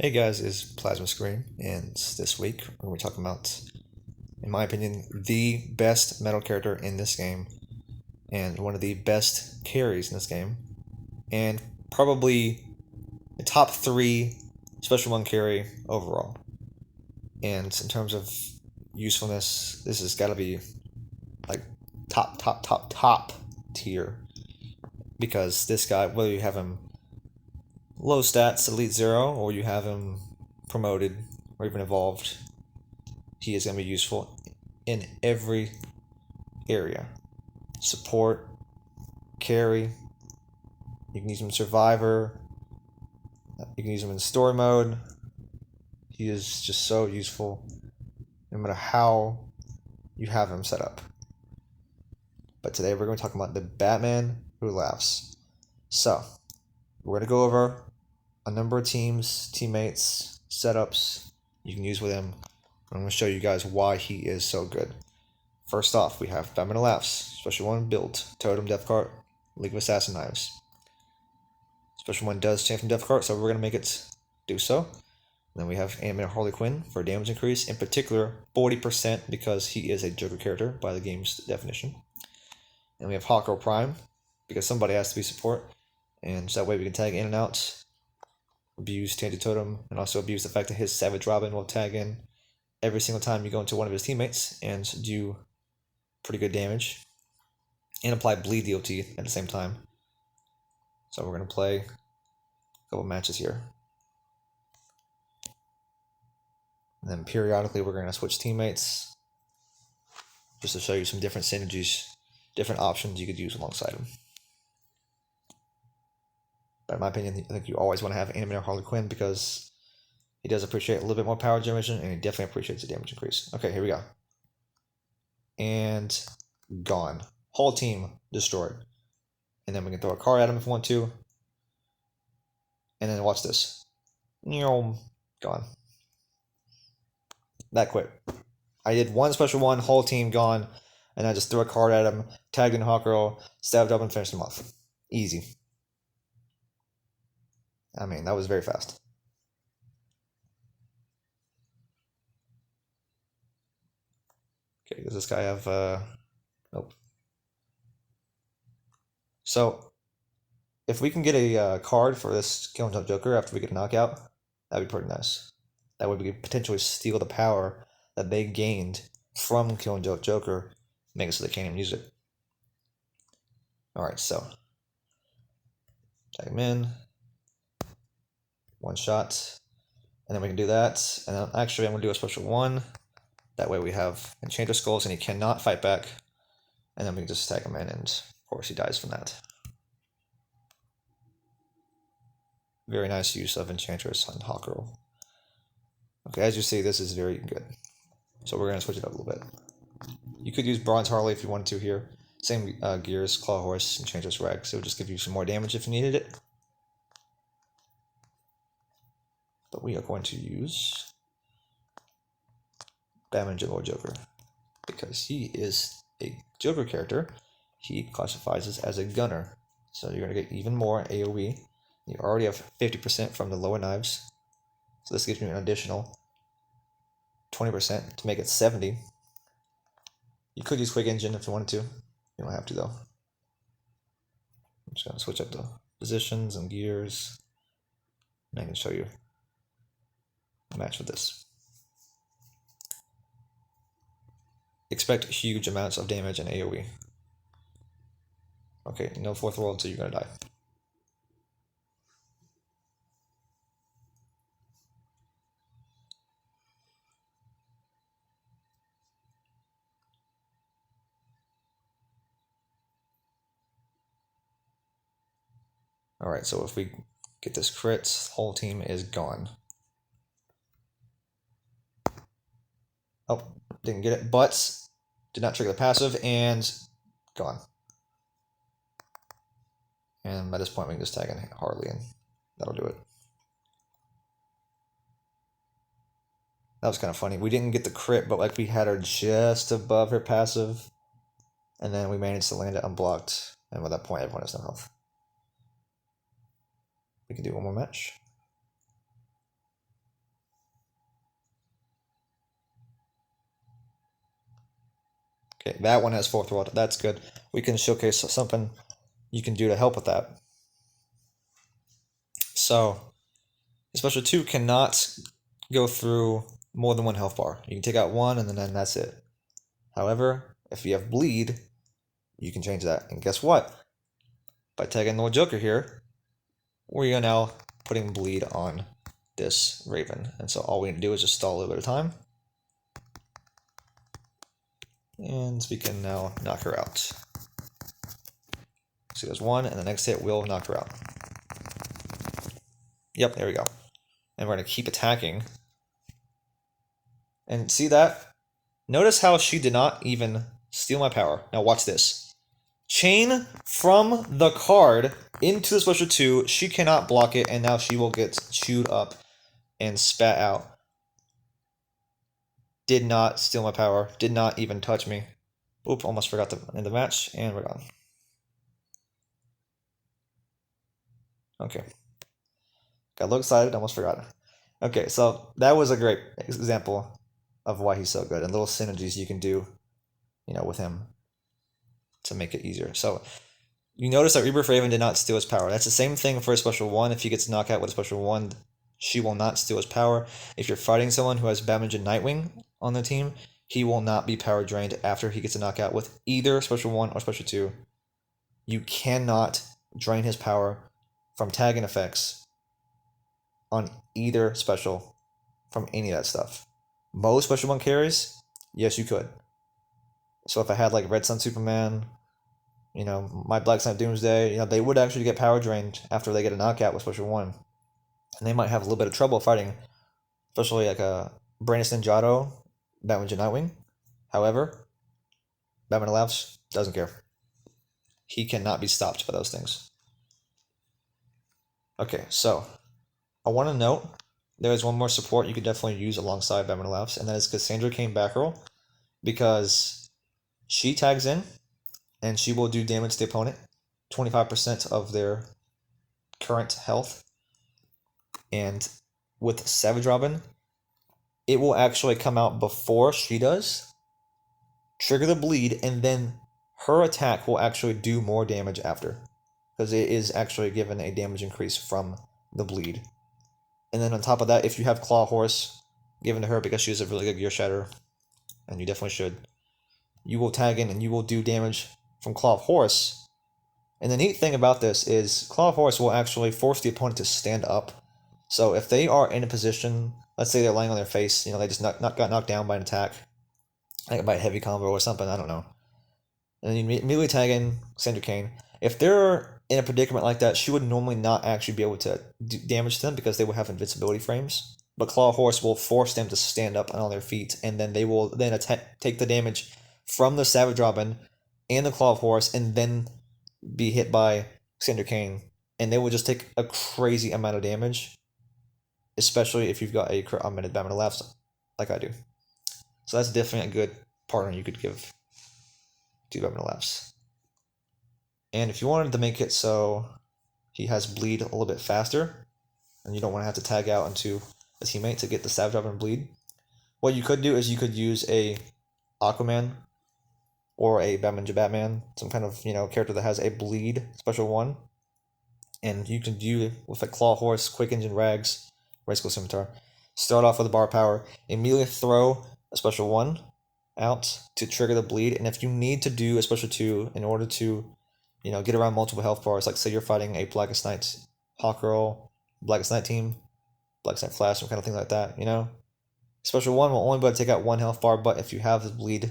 Hey guys, it's PlazmaScream, and this week we're going to be talking about, in my opinion, the best metal character in this game, and one of the best carries in this game, and probably the top three special one carry overall. And in terms of usefulness, this has got to be like top tier, because this guy, whether you have him low stats, Elite 0, or you have him promoted or even evolved, he is going to be useful in every area. Support, carry, you can use him in Survivor, you can use him in story mode. He is just so useful no matter how you have him set up. But today we're going to talk about the Batman who laughs. So, we're going to go over a number of teammates, setups you can use with him. I'm going to show you guys why he is so good. First off, we have Batman Who Laughs, Special 1 build, Totem Death Cart, League of Assassin Knives. Special 1 does change from Death Cart, so we're going to make it do so. Then we have Animated Harley Quinn for damage increase, in particular 40% because he is a Joker character by the game's definition. And we have Hawkgirl Prime because somebody has to be support, and so that way we can tag in and out, abuse Tainted Totem, and also abuse the fact that his Savage Robin will tag in every single time you go into one of his teammates and do pretty good damage, and apply bleed DOT at the same time. So we're going to play a couple matches here. And then periodically we're going to switch teammates just to show you some different synergies, different options you could use alongside him. But in my opinion, I think you always want to have Animator Harley Quinn because he does appreciate a little bit more power generation, and he definitely appreciates the damage increase. Okay, here we go. And gone. Whole team destroyed. And then we can throw a card at him if we want to. And then watch this. Gone. That quick. I did one special one, whole team gone, and I just threw a card at him, tagged in Hawkgirl, stabbed up, and finished him off. Easy. I mean, that was very fast. Okay, does this guy have, nope. So, if we can get a card for this Killing Jump Joker after we get a knockout, that'd be pretty nice. That way we could potentially steal the power that they gained from Killing Joke Joker, make it so they can't even use it. Alright, so tag him in. One shot. And then we can do that. And then actually I'm going to do a special one. That way we have Enchantress Skulls and he cannot fight back. And then we can just tag him in, and of course he dies from that. Very nice use of Enchantress on Hawkgirl. Okay, as you see, this is very good. So we're going to switch it up a little bit. You could use Bronze Harley if you wanted to here. Same gears, Claw Horse, Enchantress Rag. So it would just give you some more damage if you needed it. But we are going to use Batman Juggalo Joker because he is a Joker character. He classifies as a gunner. So you're going to get even more AoE. You already have 50% from the lower knives. So this gives you an additional 20% to make it 70. You could use Quick Engine if you wanted to. You don't have to though. I'm just going to switch up the positions and gears. And I can show you a match with this. Expect huge amounts of damage and AoE. Okay, no fourth world, so you're going to die. Alright, so if we get this crit, whole team is gone. Oh, didn't get it, but did not trigger the passive, and gone. And by this point we can just tag in Harley, and that'll do it. That was kind of funny. We didn't get the crit, but like we had her just above her passive, and then we managed to land it unblocked, and by that point everyone has no health. We can do one more match. Okay, that one has fourth world. That's good. We can showcase something you can do to help with that. So, Special 2 cannot go through more than one health bar. You can take out one and then that's it. However, if you have bleed, you can change that. And guess what? By tagging the Joker here, we are now putting bleed on this Raven. And so all we need to do is just stall a little bit of time. And we can now knock her out. So there's one, and the next hit will knock her out. Yep, there we go. And we're going to keep attacking. And see that? Notice how she did not even steal my power. Now watch this. Chain from the card into the Special 2. She cannot block it, and now she will get chewed up and spat out. Did not steal my power. Did not even touch me. Oop, almost forgot to end the match, and we're gone. Okay. Got a little excited, almost forgot. Okay, so that was a great example of why he's so good, and little synergies you can do, with him to make it easier. So you notice that Rebirth Raven did not steal his power. That's the same thing for a Special 1. If he gets knocked out with a Special 1, she will not steal his power. If you're fighting someone who has Batman and Nightwing on the team, he will not be power drained after he gets a knockout with either Special 1 or Special 2. You cannot drain his power from tagging effects on either special from any of that stuff. Most Special 1 carries, yes, you could. So if I had like Red Sun Superman, my Black Knight Doomsday, they would actually get power drained after they get a knockout with Special 1. And they might have a little bit of trouble fighting, especially like a Brandis Ninjato, Batman and Nightwing. However, Batman Laughs doesn't care. He cannot be stopped by those things. Okay, so I want to note there is one more support you could definitely use alongside Batman Laughs, and that is Cassandra Cain Batgirl, because she tags in and she will do damage to the opponent, 25% of their current health. And with Savage Robin, it will actually come out before she does, trigger the bleed, and then her attack will actually do more damage after, because it is actually given a damage increase from the bleed. And then on top of that, if you have Claw Horse given to her because she has a really good Gear Shatter, and you definitely should, you will tag in and you will do damage from Claw of Horse. And the neat thing about this is Claw of Horse will actually force the opponent to stand up. So if they are in a position, let's say they're laying on their face, they just got knocked down by an attack, like by a heavy combo or something, I don't know. And you immediately tag in Cassandra Cain. If they're in a predicament like that, she would normally not actually be able to do damage to them because they will have invincibility frames. But Claw Horse will force them to stand up on their feet, and then they will then take the damage from the Savage Robin and the Claw of Horse, and then be hit by Cassandra Cain. And they will just take a crazy amount of damage, especially if you've got a augmented Batman Laughs like I do. So that's definitely a good partner you could give to Batman Laughs. And if you wanted to make it so he has bleed a little bit faster, and you don't want to have to tag out into a teammate to get the Savage Robin bleed, what you could do is you could use a Aquaman or a Batman, some kind of character that has a bleed Special 1, and you can do with a Claw Horse, Quick Engine Rags, Raceable Scimitar, start off with a bar power, immediately throw a Special 1 out to trigger the bleed, and if you need to do a Special 2 in order to get around multiple health bars, like say you're fighting a Blackest Night Hawkgirl, Blackest Night team, Blackest Night Flash, some kind of thing like that, Special 1 will only be able to take out one health bar, but if you have the bleed,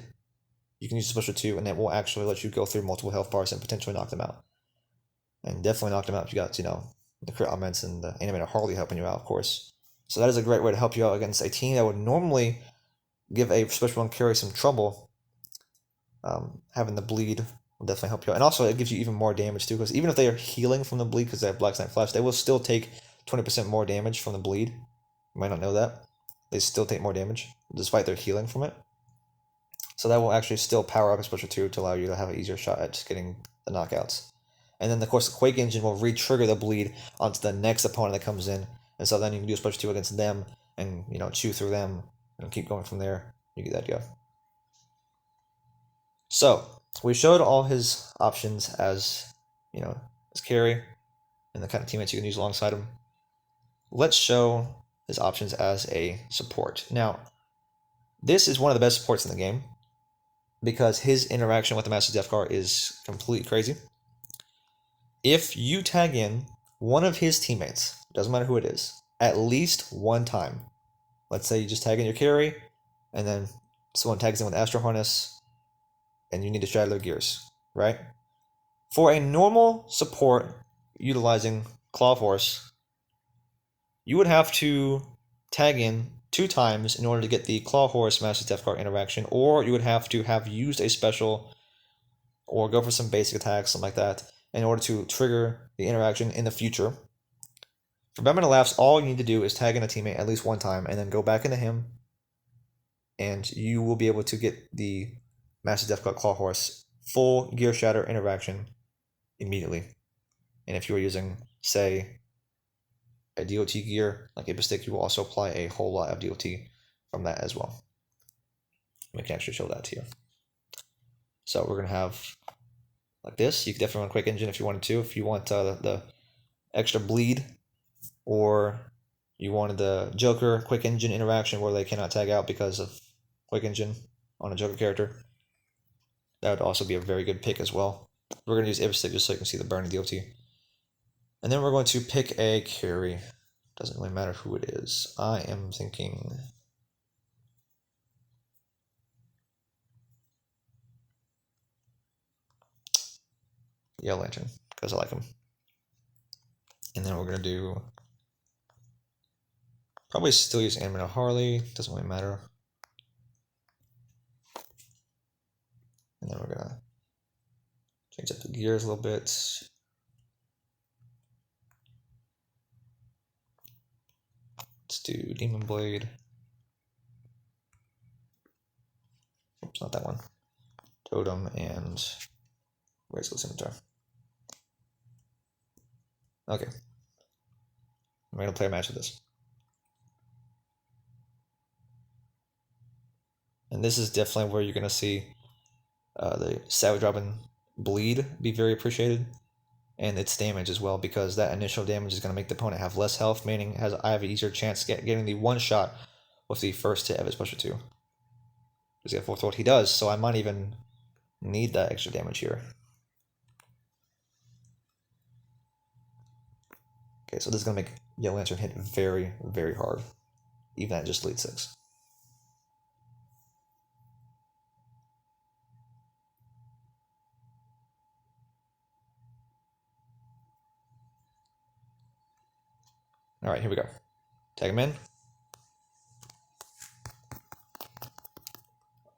you can use Special 2, and it will actually let you go through multiple health bars and potentially knock them out. And definitely knock them out if you got, the crit augments and the animated Harley helping you out, of course. So that is a great way to help you out against a team that would normally give a Special 1 carry some trouble. Having the bleed will definitely help you out. And also, it gives you even more damage, too, because even if they are healing from the bleed because they have Black Knight Flash, they will still take 20% more damage from the bleed. You might not know that. They still take more damage, despite their healing from it. So that will actually still power up a Special 2 to allow you to have an easier shot at just getting the knockouts. And then, of course, the Quake Engine will re-trigger the bleed onto the next opponent that comes in. And so then you can do a Special 2 against them and, chew through them and keep going from there. You get that go. So we showed all his options as, as carry and the kind of teammates you can use alongside him. Let's show his options as a support. Now, this is one of the best supports in the game because his interaction with the Master Death Card is completely crazy. If you tag in one of his teammates, doesn't matter who it is, at least one time. Let's say you just tag in your carry, and then someone tags in with Astro Harness, and you need to shatter their gears, right? For a normal support utilizing Claw Force, you would have to tag in 2 times in order to get the Claw Horse Master Death Card interaction, or you would have to have used a special or go for some basic attacks, something like that, in order to trigger the interaction in the future. For Batman to Laughs, all you need to do is tag in a teammate at least one time and then go back into him, and you will be able to get the Master Death Claw Horse full Gear Shatter interaction immediately. And if you were using, say, a DOT gear like Ape Stick, you will also apply a whole lot of DOT from that as well. We can actually show that to you. So we're going to have like this. You could definitely run Quick Engine if you wanted to. If you want the extra bleed, or you wanted the Joker Quick Engine interaction where they cannot tag out because of Quick Engine on a Joker character, that would also be a very good pick as well. We're going to use Ape Stick just so you can see the burning DOT. And then we're going to pick a carry. Doesn't really matter who it is. I am thinking Yellow Lantern, because I like him. And then we're going to do probably still use Animator Harley. Doesn't really matter. And then we're going to change up the gears a little bit. Let's do Demon Blade. Oops, not that one. Totem and Razor's Scimitar. Okay. I'm going to play a match with this. And this is definitely where you're going to see the Savage Robin bleed be very appreciated, and its damage as well, because that initial damage is going to make the opponent have less health, meaning I have an easier chance getting the one shot with the first hit of his special 2. Does he have 4th Throat? He does, so I might even need that extra damage here. Okay, so this is going to make Yellow Lantern hit very, very hard, even at just lead 6. Alright, here we go. Tag him in.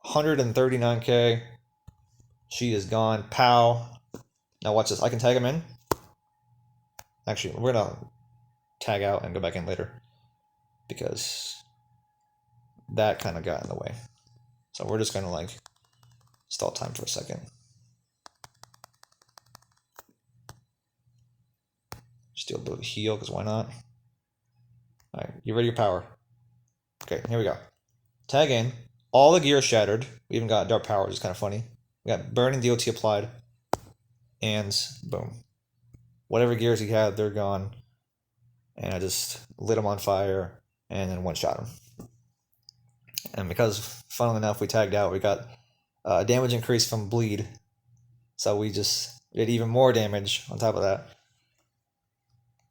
139k. She is gone. Pow. Now watch this. I can tag him in. Actually, we're going to tag out and go back in later, because that kind of got in the way. So we're just going to like stall time for a second. Just do a little heal, because why not? Alright, you ready your power. Okay, here we go. Tag in. All the gears shattered. We even got Dark Power, which is kind of funny. We got Burning DOT applied. And boom. Whatever gears he had, they're gone. And I just lit them on fire and then one-shot him. And because, funnily enough, we tagged out, we got a damage increase from bleed. So we just did even more damage on top of that.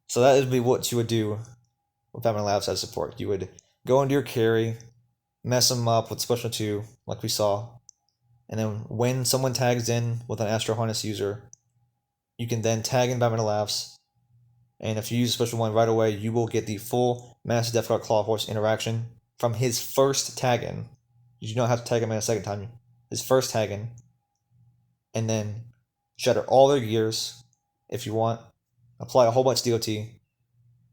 So that would be what you would do with Batman Labs as support. You would go into your carry, mess them up with special 2, like we saw. And then when someone tags in with an Astro Harness user, you can then tag in Batman Labs. And if you use a special 1 right away, you will get the full Master Death Guard Claw Horse interaction from his first tag in. You do not have to tag him in a second time. His first tag in. And then shatter all their gears if you want. Apply a whole bunch of DOT.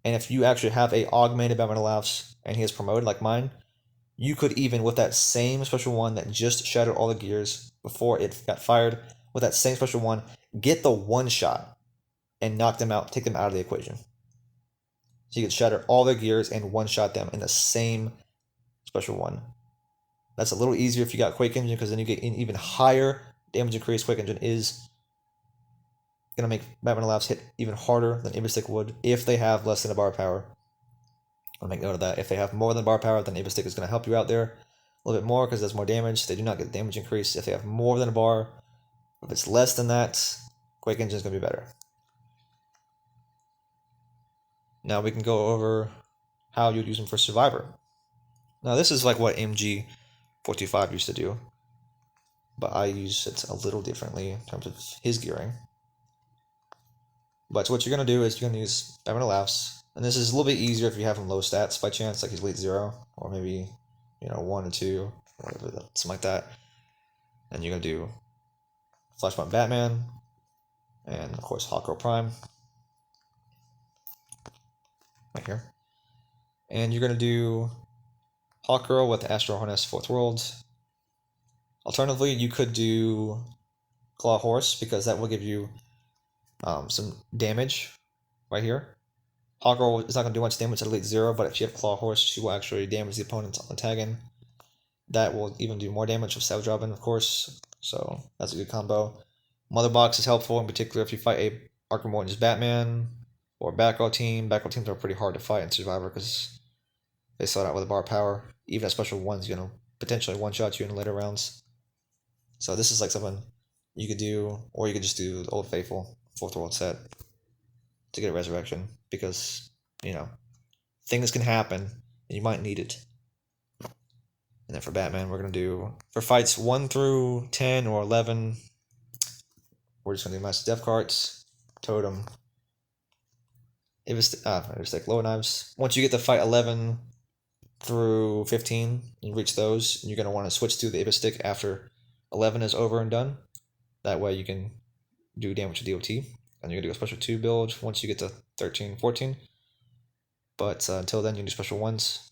And if you actually have a augmented Batman Laughs and he is promoted like mine, you could even, with that same special 1 that just shattered all the gears before it got fired, with that same special 1, get the one shot and knock them out, take them out of the equation. So you could shatter all their gears and one-shot them in the same special 1. That's a little easier if you got Quake Engine, because then you get an even higher damage increase, Quick Engine is gonna make Batman Laughs hit even harder than Ibistic would if they have less than a bar power. I'll make note of that. If they have more than bar power, then Ibistic is gonna help you out there a little bit more because it does more damage. They do not get the damage increase if they have more than a bar. If it's less than that, Quick Engine is gonna be better. Now we can go over how you'd use them for Survivor. Now this is like what MG425 used to do, but I use it a little differently in terms of his gearing. But what you're going to do is you're going to use Batman Laughs, and this is a little bit easier if you have him low stats by chance, like he's elite 0, or maybe 1 or 2, whatever, something like that. And you're going to do Flashpoint Batman, and of course Hawkgirl Prime, right here. And you're going to do Hawkgirl with Astro Harness 4th World. Alternatively, you could do Claw Horse, because that will give you some damage right here. Hawkgirl is not going to do much damage at elite 0, but if you have Claw Horse, she will actually damage the opponent on tagging. That will even do more damage with Savage Robin, of course, so that's a good combo. Mother Box is helpful, in particular if you fight a Arkham Origins Batman or Batgirl team. Batgirl teams are pretty hard to fight in Survivor because they start out with a bar power. Even a special one's going to potentially one-shot you in later rounds. So this is like something you could do, or you could just do the Old Faithful 4th World set to get a resurrection, because things can happen and you might need it. And then for Batman, we're gonna do for fights 1 through 10 or 11. We're just gonna do Master Death Cards, Totem, Ibistic Lower Knives. Once you get to fight 11 through 15, you reach those, and you're gonna want to switch to the Ibistic after 11 is over and done. That way you can do damage to DOT, and you're going to do a special 2 build once you get to 13, 14. But until then, you can do special 1s.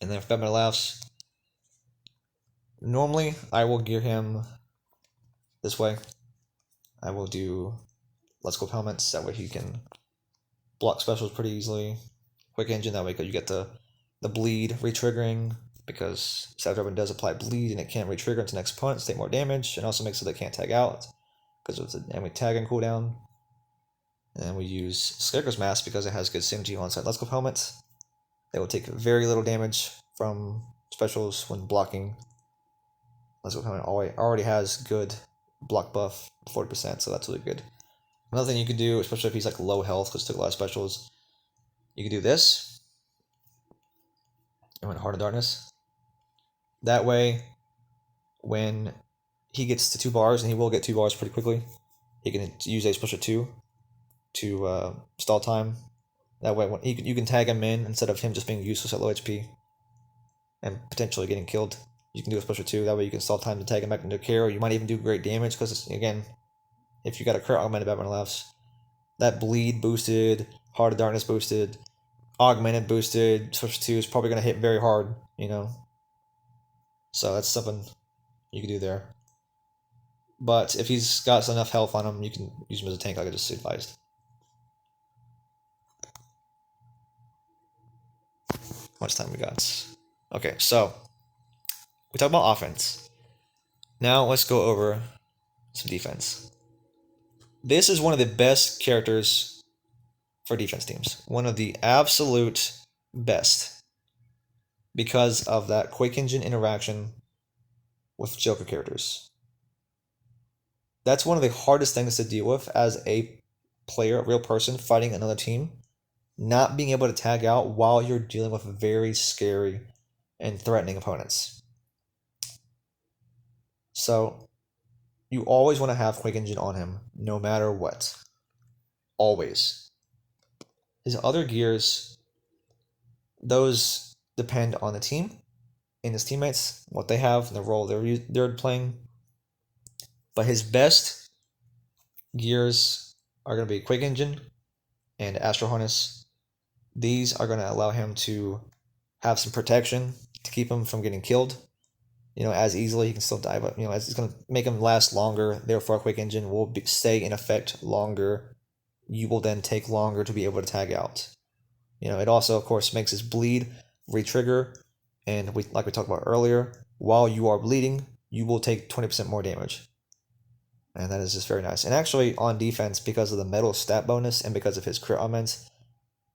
And then for Batman Laughs, normally I will gear him this way. I will do Let's Go helmets, that way he can block specials pretty easily. Quick Engine, that way you get the bleed re-triggering, because Savage Robin does apply bleed and it can't re-trigger into next opponent to take more damage, and also makes it so they can't tag out because of the enemy tagging cooldown. And we use Scarecrow's Mask because it has good synergy alongside Let's Go Helmet. They will take very little damage from specials when blocking. Let's Go Helmet already has good block buff, 40%, so that's really good. Another thing you could do, especially if he's like low health because he took a lot of specials, you could do this. And Heart of Darkness. That way, when he gets to 2 bars, and he will get 2 bars pretty quickly, he can use a special 2 to stall time. That way, when you can tag him in instead of him just being useless at low HP and potentially getting killed. You can do a special 2. That way, you can stall time to tag him back into care. Or you might even do great damage because, again, if you got a crit augmented Batman Laughs, that bleed boosted, Heart of Darkness boosted, augmented boosted, special 2 is probably going to hit very hard, So that's something you can do there. But if he's got enough health on him, you can use him as a tank like I just advised. How much time we got? Okay, so we talked about offense. Now let's go over some defense. This is one of the best characters for defense teams. One of the absolute best. Because of that Quick Engine interaction with Joker characters. That's one of the hardest things to deal with as a player, a real person fighting another team. Not being able to tag out while you're dealing with very scary and threatening opponents. So, you always want to have Quick Engine on him, no matter what. Always. His other gears, those depend on the team and his teammates, what they have, and the role they're playing. But his best gears are going to be Quick Engine and Astro Harness. These are going to allow him to have some protection to keep him from getting killed, as easily. He can still die, but, it's going to make him last longer. Therefore, a Quick Engine will stay in effect longer. You will then take longer to be able to tag out. It also, of course, makes his bleed re-trigger. And like we talked about earlier, while you are bleeding, you will take 20% more damage. And that is just very nice. And actually, on defense, because of the metal stat bonus and because of his crit augments,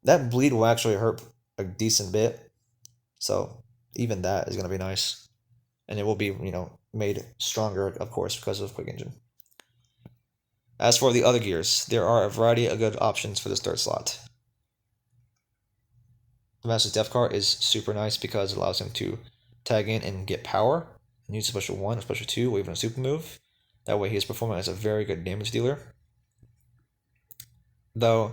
that bleed will actually hurt a decent bit. So even that is going to be nice. And it will be, made stronger, of course, because of Quick Engine. As for the other gears, there are a variety of good options for this third slot. The Master's Death Card is super nice because it allows him to tag in and get power, and use a special 1 or special 2 or even a super move. That way he is performing as a very good damage dealer. Though,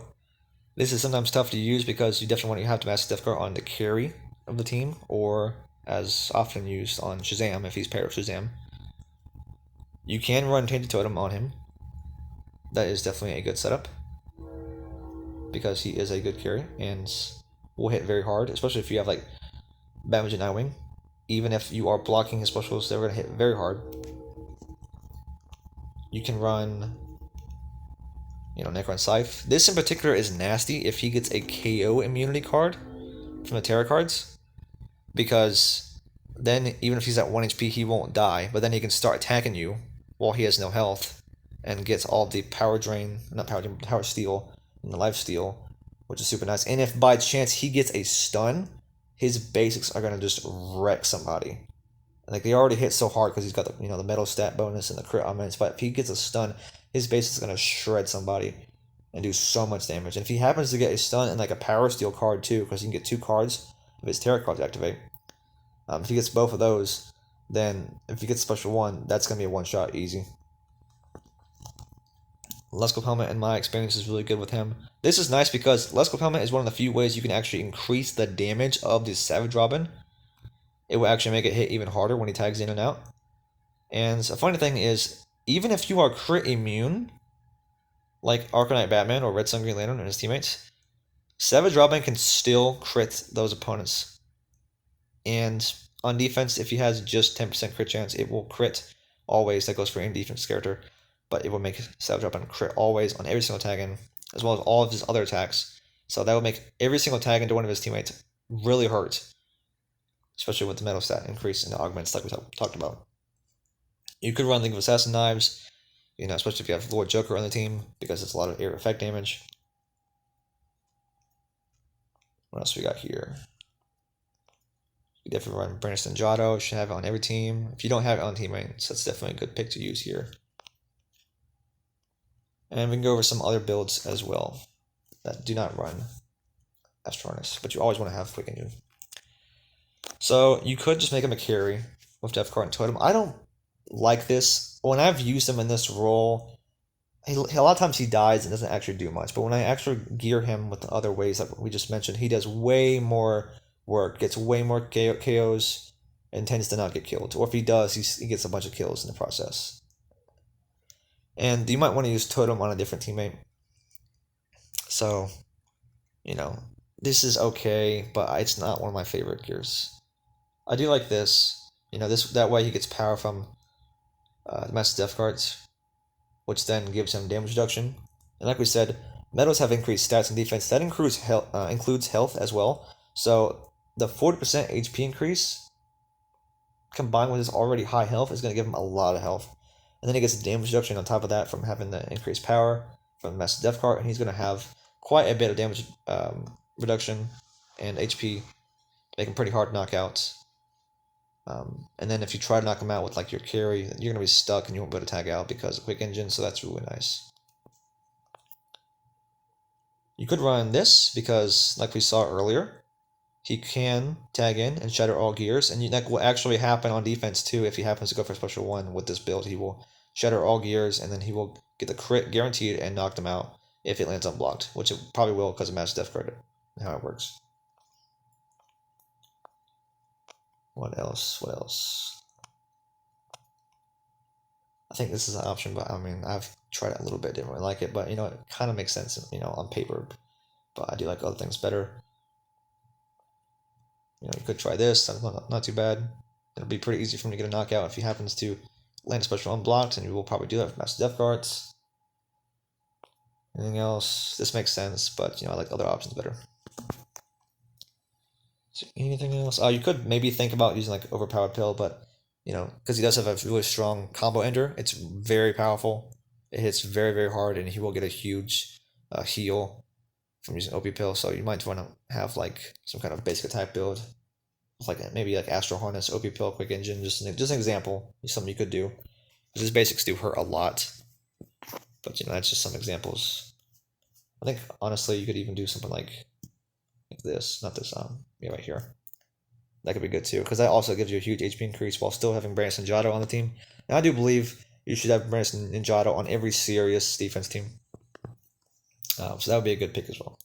this is sometimes tough to use because you definitely want to have the Master's Death Card on the carry of the team, or as often used on Shazam if he's paired with Shazam. You can run Tainted Totem on him. That is definitely a good setup because he is a good carry and will hit very hard, especially if you have like Batman and Nightwing. Even if you are blocking his specials, they're going to hit very hard. You can run, Necron Scythe. This in particular is nasty if he gets a KO immunity card from the Terra cards, because then even if he's at 1 HP, he won't die, but then he can start attacking you while he has no health and gets all the power steal and the life steal, which is super nice. And if by chance he gets a stun, his basics are going to just wreck somebody. Like, they already hit so hard because he's got the the metal stat bonus and the crit augments, but if he gets a stun, his base is going to shred somebody and do so much damage. And if he happens to get a stun and like a power steal card too, because he can get 2 cards of his Terra cards activate, if he gets both of those, then if he gets special 1, that's going to be a one-shot easy. Lescope Helmet, in my experience, is really good with him. This is nice because Lescope Helmet is one of the few ways you can actually increase the damage of the Savage Robin. It will actually make it hit even harder when he tags in and out. And a funny thing is, even if you are crit immune, like Arcanite Batman or Red Sun Green Lantern and his teammates, Savage Robin can still crit those opponents. And on defense, if he has just 10% crit chance, it will crit always. That goes for any defense character. But it will make Savage Robin crit always on every single tag in, as well as all of his other attacks. So that will make every single tag into one of his teammates really hurt, especially with the metal stat increase and the augments like we talked about. You could run League of Assassin Knives, especially if you have Lord Joker on the team, because it's a lot of air effect damage. What else we got here? You definitely run Brandon Stanjato. You should have it on every team. If you don't have it on teammates, that's definitely a good pick to use here. And we can go over some other builds as well that do not run Astronus, but you always want to have Quick Engine. So you could just make him a carry with Death Card and Totem. I don't like this. When I've used him in this role, a lot of times he dies and doesn't actually do much. But when I actually gear him with the other ways that we just mentioned, he does way more work, gets way more KOs, and tends to not get killed. Or if he does, he gets a bunch of kills in the process. And you might want to use Totem on a different teammate. So, this is okay, but it's not one of my favorite gears. I do like this. That way he gets power from the Master Death cards, which then gives him damage reduction. And like we said, metals have increased stats and defense. That includes health as well. So the 40% HP increase combined with his already high health is going to give him a lot of health. And then he gets a damage reduction on top of that from having the increased power from the Master Death card, and he's going to have quite a bit of damage reduction and HP, make him pretty hard to knock out. And then if you try to knock him out with like your carry, you're going to be stuck and you won't be able to tag out because of Quick Engine, so that's really nice. You could run this because, like we saw earlier, he can tag in and shatter all gears, and that will actually happen on defense too. If he happens to go for special 1 with this build, he will shatter all gears, and then he will get the crit guaranteed and knock them out if it lands unblocked, which it probably will because of Master Death card and how it works. What else? I think this is an option, but I've tried it a little bit, didn't really like it, but it kind of makes sense, on paper, but I do like other things better. You could try this, that's not too bad. It'll be pretty easy for him to get a knockout if he happens to land a special unblocked, and you will probably do that with Master Death cards. Anything else? This makes sense, but I like other options better. Is there anything else? You could maybe think about using like Overpowered Pill, but because he does have a really strong combo ender. It's very powerful. It hits very, very hard, and he will get a huge heal from using OP Pill. So you might want to have like some kind of basic attack build, like maybe like Astral Harness, OP Pill, Quick Engine, just an example. Something you could do. His basics do hurt a lot, but that's just some examples. I think honestly you could even do something like this, not this, yeah, right here. That could be good too, because that also gives you a huge HP increase while still having Brandis Ninjato on the team. And I do believe you should have Brandis Ninjato on every serious defense team. So that would be a good pick as well.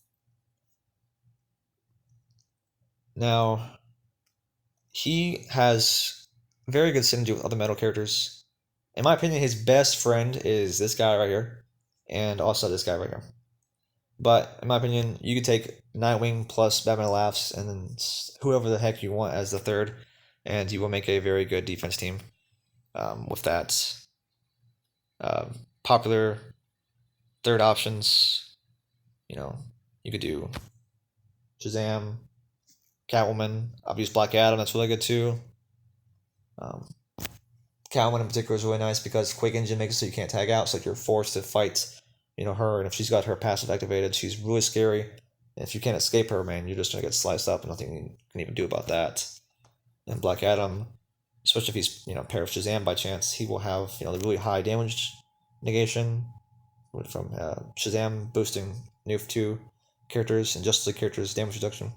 Now, he has very good synergy with other metal characters. In my opinion, his best friend is this guy right here, and also this guy right here. But in my opinion, you could take Nightwing plus Batman Laughs and then whoever the heck you want as the third, and you will make a very good defense team with that. Popular third options, you could do Shazam, Catwoman. I've used Black Adam, that's really good too. Catwoman in particular is really nice because Quick Engine makes it so you can't tag out, so you're forced to fight, her, and if she's got her passive activated, she's really scary. And if you can't escape her, man, you're just gonna get sliced up, and nothing you can even do about that. And Black Adam, especially if he's paired with Shazam by chance, he will have the really high damage negation from Shazam boosting Noof 2 characters and Justice League characters damage reduction.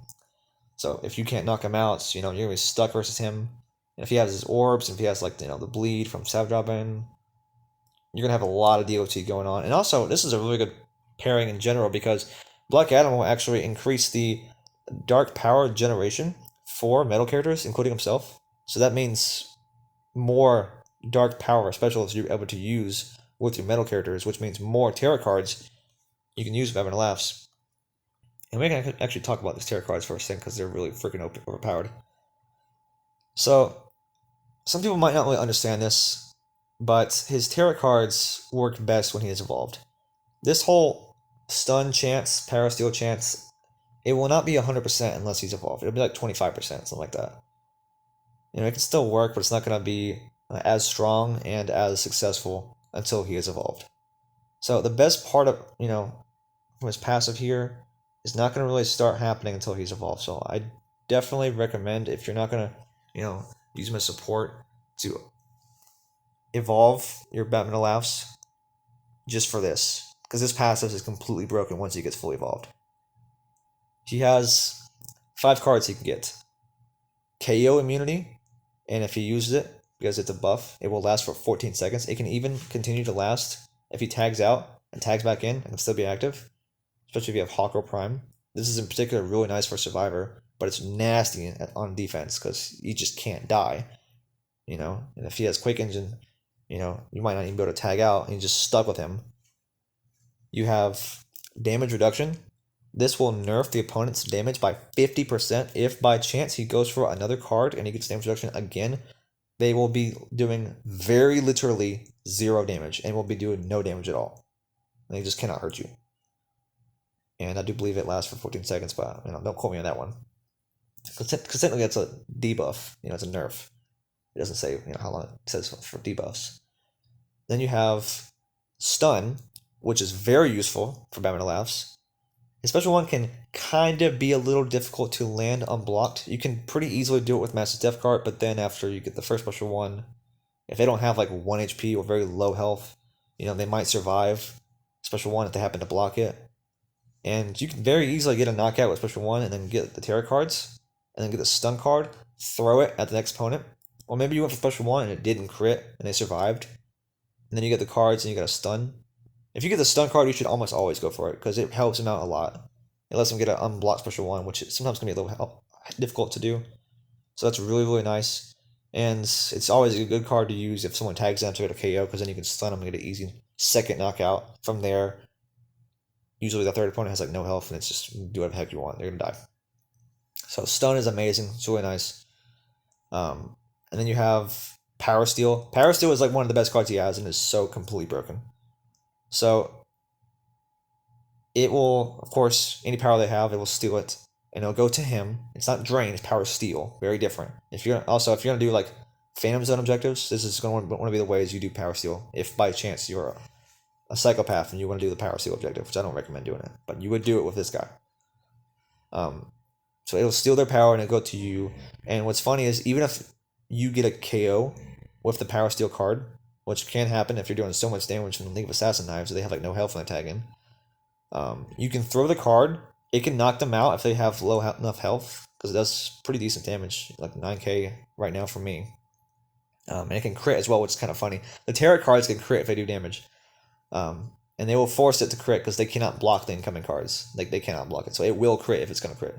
So if you can't knock him out, you're gonna be stuck versus him. And if he has his orbs, and if he has like the bleed from Savage Robin, you're gonna have a lot of DOT going on. And also, this is a really good pairing in general because Black Adam will actually increase the dark power generation for metal characters, including himself. So that means more dark power specialists you're able to use with your metal characters, which means more tarot cards you can use with Batman Laughs. And we can actually talk about these tarot cards for a second because they're really freaking overpowered. So, some people might not really understand this, but his tarot cards work best when he is evolved. This whole stun chance, parasteel chance, it will not be 100% unless he's evolved. It'll be like 25%, something like that. It can still work, but it's not going to be as strong and as successful until he is evolved. So the best part of, from his passive here is not going to really start happening until he's evolved. So I definitely recommend, if you're not going to, use him as support, to evolve your Batman Laughs just for this. Because this passive is completely broken once he gets fully evolved. He has 5 cards he can get. KO immunity, and if he uses it, because it's a buff, it will last for 14 seconds. It can even continue to last if he tags out and tags back in and can still be active, especially if you have Hawk Prime. This is in particular really nice for Survivor, but it's nasty on defense because you just can't die, and if he has Quick Engine, you might not even be able to tag out and you're just stuck with him. You have damage reduction. This will nerf the opponent's damage by 50%. If by chance he goes for another card and he gets damage reduction again, they will be doing very literally 0 damage and will be doing no damage at all. And they just cannot hurt you. And I do believe it lasts for 14 seconds, but don't quote me on that one. Because technically that's a debuff. It's a nerf. It doesn't say how long it says for debuffs. Then you have stun, which is very useful for Batman Laughs. His special one can kind of be a little difficult to land unblocked. You can pretty easily do it with Massive Death Cart, but then after you get the first special one, if they don't have like 1 HP or very low health, they might survive special one if they happen to block it. And you can very easily get a knockout with special one and then get the tarot cards, and then get the stun card, throw it at the next opponent. Or maybe you went for special one and it didn't crit and they survived. And then you get the cards and you got a stun. If you get the stun card, you should almost always go for it because it helps him out a lot. It lets him get an unblocked special one, which sometimes can be a little difficult to do. So that's really, really nice. And it's always a good card to use if someone tags them to get a KO, because then you can stun them and get an easy second knockout from there. Usually the third opponent has like no health and it's just do whatever the heck you want. They're going to die. So stun is amazing. It's really nice. And then you have Power Steel. Power Steel is like one of the best cards he has and is so completely broken. So it will, of course, any power they have, it will steal it, and it'll go to him. It's not drain, it's power steal. Very different. If you're gonna do like Phantom Zone objectives, this is going to be the ways you do Power Steal. If by chance you're a psychopath and you want to do the Power Steal objective, which I don't recommend doing it, but you would do it with this guy. So it'll steal their power and it'll go to you. And what's funny is even if you get a KO with the Power Steal card, which can happen if you're doing so much damage from the League of Assassin Knives, they have like no health when they tag in. You can throw the card. It can knock them out if they have low enough health, because it does pretty decent damage, like 9k right now for me. And it can crit as well, which is kind of funny. The tarot cards can crit if they do damage. And they will force it to crit because they cannot block the incoming cards. Like, they cannot block it. So it will crit if it's going to crit.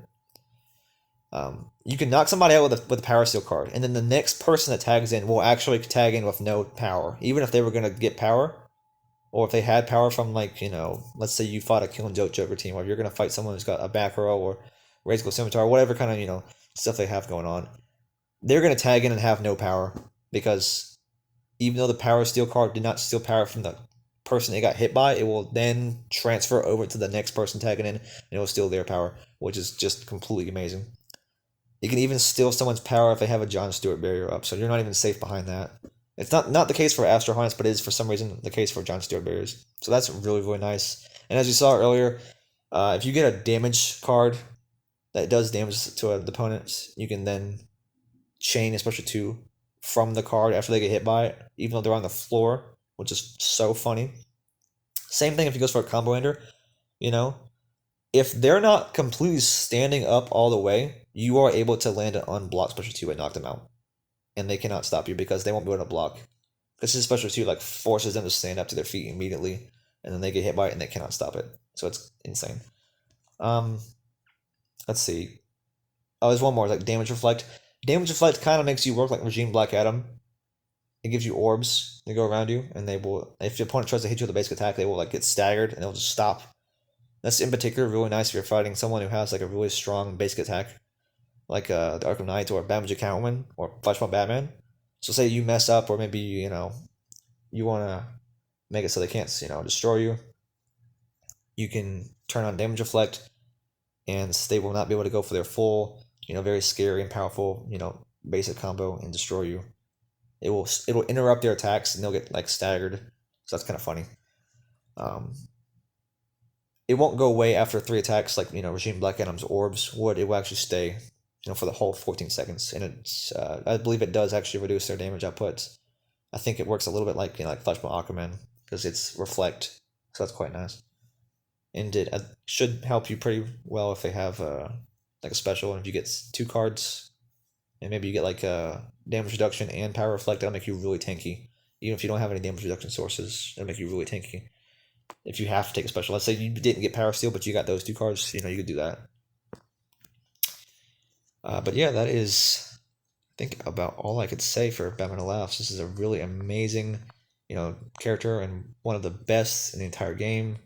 You can knock somebody out with a Power Steal card, and then the next person that tags in will actually tag in with no power. Even if they were going to get power, or if they had power from, like, let's say you fought a Killing Joker team, or if you're going to fight someone who's got a back row or Razor Scimitar, whatever kind of, stuff they have going on, they're going to tag in and have no power, because even though the Power Steal card did not steal power from the person they got hit by, it will then transfer over to the next person tagging in, and it will steal their power, which is just completely amazing. You can even steal someone's power if they have a John Stewart barrier up, so you're not even safe behind that. It's not the case for Astro Harness, but it is for some reason the case for John Stewart barriers. So that's really, really nice. And as you saw earlier, if you get a damage card that does damage to an opponent, you can then chain a special 2 from the card after they get hit by it, even though they're on the floor, which is so funny. Same thing if he goes for a combo ender, if they're not completely standing up all the way, you are able to land an unblocked special 2 and knock them out. And they cannot stop you because they won't be able to block. This is special 2, like, forces them to stand up to their feet immediately, and then they get hit by it and they cannot stop it. So it's insane. Let's see. Oh, there's one more, like Damage Reflect. Damage Reflect kind of makes you work like Regime Black Adam. It gives you orbs that go around you, and they will, if your opponent tries to hit you with a basic attack, they will like get staggered and they'll just stop. That's in particular really nice if you're fighting someone who has like a really strong basic attack, like the Arkham Knight or Batman Catwoman or Flashpoint Batman. So say you mess up, or maybe you want to make it so they can't destroy you. You can turn on Damage Reflect, and they will not be able to go for their full, very scary and powerful, basic combo and destroy you. It'll interrupt their attacks and they'll get like staggered. So that's kind of funny. It won't go away after 3 attacks like Regime Black Adam's orbs would. It will actually stay for the whole 14 seconds, and it's I believe it does actually reduce their damage output. I think it works a little bit like like Flashpoint Aquaman, because it's reflect, so that's quite nice. And it should help you pretty well if they have like a special, and if you get 2 cards, and maybe you get like a damage reduction and power reflect, that'll make you really tanky. Even if you don't have any damage reduction sources, it'll make you really tanky. If you have to take a special, let's say you didn't get Power Steal, but you got those 2 cards, you could do that. But yeah, that is, I think, about all I could say for Batman Who Laughs. This is a really amazing, character, and one of the best in the entire game.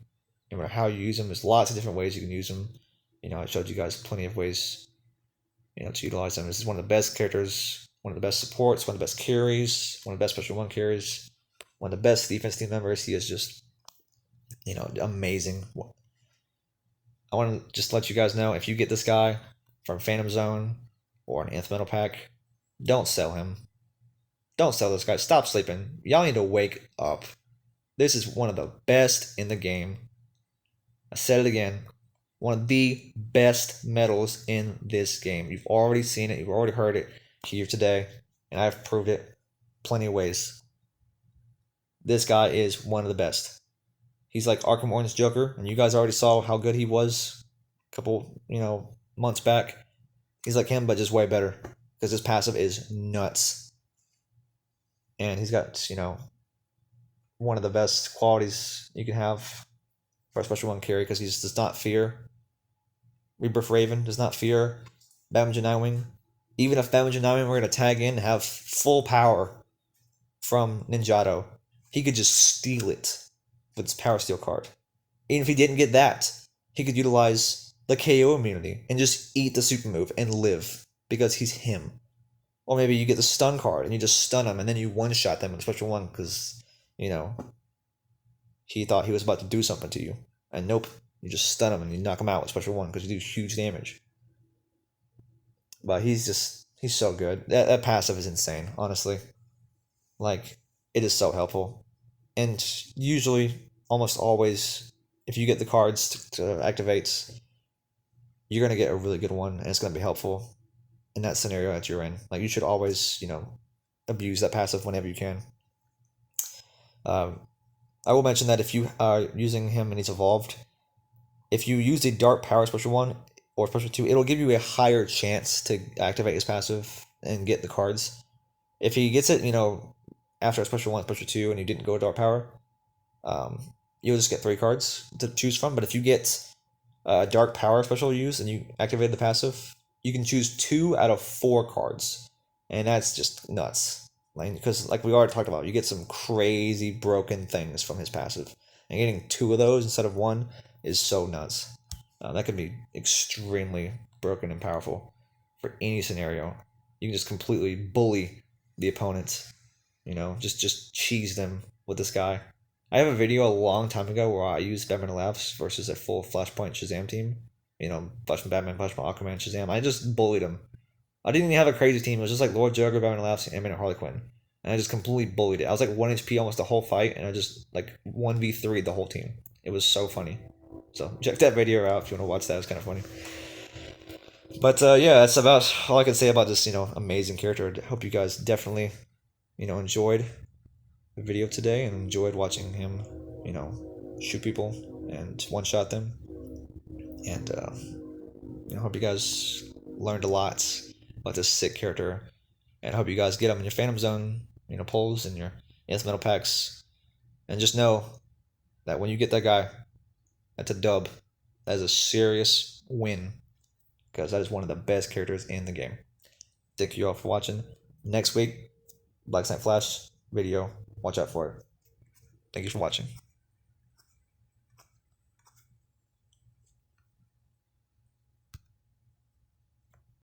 No matter how you use them, there's lots of different ways you can use them. I showed you guys plenty of ways, to utilize them. This is one of the best characters, one of the best supports, one of the best carries, one of the best special 1 carries, one of the best defense team members. He is just, amazing. I want to just let you guys know, if you get this guy from Phantom Zone or an Nth Metal Pack, don't sell him. Don't sell this guy. Stop sleeping. Y'all need to wake up. This is one of the best in the game. I said it again. One of the best medals in this game. You've already seen it. You've already heard it here today. And I've proved it plenty of ways. This guy is one of the best. He's like Arkham Orange Joker. And you guys already saw how good he was a couple, months back. He's like him, but just way better. Because his passive is nuts. And he's got, one of the best qualities you can have for a special 1 carry, because he just does not fear. Rebirth Raven does not fear Batman Nightwing. Even if Batman Nightwing were going to tag in and have full power from Ninjato, he could just steal it with his Power Steal card. Even if he didn't get that, he could utilize the KO immunity and just eat the super move and live, because he's him. Or maybe you get the stun card and you just stun him and then you one-shot them in special 1 because, he thought he was about to do something to you. And nope, you just stun him and you knock him out with special 1 because you do huge damage. But he's just He's so good. That passive is insane, honestly. Like, it is so helpful. And usually, almost always, if you get the cards to activate, you're going to get a really good one, and it's going to be helpful in that scenario that you're in. Like, you should always, abuse that passive whenever you can. Um, I will mention that if you are using him and he's evolved, if you use the Dark Power Special 1 or Special 2, it'll give you a higher chance to activate his passive and get the cards. If he gets it, after a Special 1, Special 2, and you didn't go Dark Power, you'll just get 3 cards to choose from. But if you get Dark Power Special use and you activate the passive, you can choose 2 out of 4 cards. And that's just nuts. Because, like we already talked about, you get some crazy broken things from his passive. And getting 2 of those instead of 1 is so nuts. That can be extremely broken and powerful for any scenario. You can just completely bully the opponent. Just cheese them with this guy. I have a video a long time ago where I used Batman Laughs versus a full Flashpoint Shazam team. Flashpoint Batman, Flashpoint Aquaman, Shazam. I just bullied him. I didn't even have a crazy team. It was just like Lord Joker, Batman Laughs, and Harley Quinn. And I just completely bullied it. I was like 1 HP almost the whole fight, and I just like 1v3 the whole team. It was so funny. So check that video out if you want to watch that. It's kind of funny. But yeah, that's about all I can say about this, amazing character. I hope you guys definitely, enjoyed the video today and enjoyed watching him, shoot people and one-shot them. And I hope you guys learned a lot about this sick character. And I hope you guys get him in your Phantom Zone, polls and your metal packs. And just know that when you get that guy, that's a dub. That is a serious win. Because that is one of the best characters in the game. Thank you all for watching. Next week, Black Knight Flash video. Watch out for it. Thank you for watching.